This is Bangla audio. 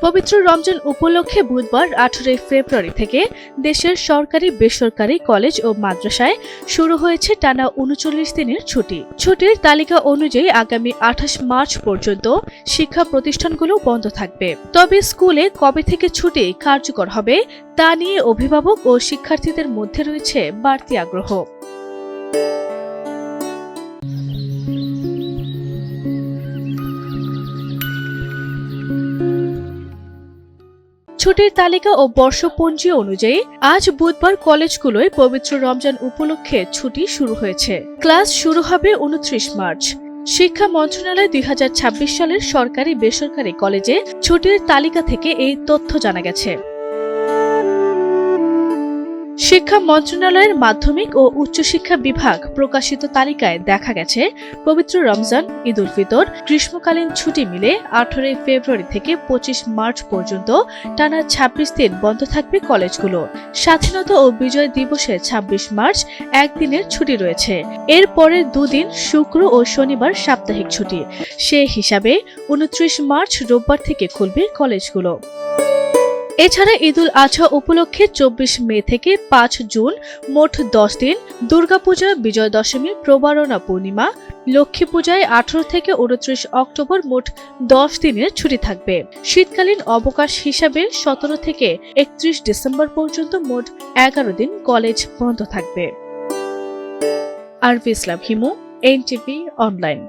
পবিত্র রমজান উপলক্ষে বুধবার 18 ফেব্রুয়ারি থেকে দেশের সরকারি বেসরকারি কলেজ ও মাদ্রাসায় শুরু হয়েছে টানা 39 দিনের ছুটি। ছুটির তালিকা অনুযায়ী আগামী 28 মার্চ পর্যন্ত শিক্ষা প্রতিষ্ঠানগুলো বন্ধ থাকবে। তবে স্কুলে কবে থেকে ছুটি কার্যকর হবে তা নিয়ে অভিভাবক ও শিক্ষার্থীদের মধ্যে রয়েছে বাড়তি আগ্রহ। ছুটির তালিকা ও বর্ষপঞ্জি অনুযায়ী আজ বুধবার কলেজগুলোয় পবিত্র রমজান উপলক্ষে ছুটি শুরু হয়েছে। ক্লাস শুরু হবে 29 মার্চ। শিক্ষা মন্ত্রণালয় 2026 সালের সরকারি বেসরকারি কলেজে ছুটির তালিকা থেকে এই তথ্য জানা গেছে। শিক্ষা মন্ত্রণালয়ের মাধ্যমিক ও উচ্চশিক্ষা বিভাগ প্রকাশিত তালিকায় দেখা গেছে পবিত্র রমজান, ঈদ উল ফিতর, গ্রীষ্মকালীন ছুটি মিলে 18 ফেব্রুয়ারি থেকে 25 মার্চ পর্যন্ত টানা 26 দিন বন্ধ থাকবে কলেজগুলো। স্বাধীনতা ও বিজয় দিবসে 26 মার্চ একদিনের ছুটি রয়েছে। এর পরের দুদিন শুক্র ও শনিবার সাপ্তাহিক ছুটি। সে হিসাবে 29 মার্চ রোববার থেকে খুলবে কলেজগুলো। এছাড়া ঈদ উল আজহা উপলক্ষে 24 মে থেকে 5 জুন মোট 10 দিন, দুর্গাপূজা, বিজয় দশমী, প্রবারণা পূর্ণিমা, লক্ষ্মী পূজায় 18 থেকে 29 অক্টোবর মোট 10 দিনের ছুটি থাকবে। শীতকালীন অবকাশ হিসাবে 17 থেকে 31 ডিসেম্বর পর্যন্ত মোট 11 দিন কলেজ বন্ধ থাকবে। আরভি ইসলাম হিমু, এনটিভি অনলাইন।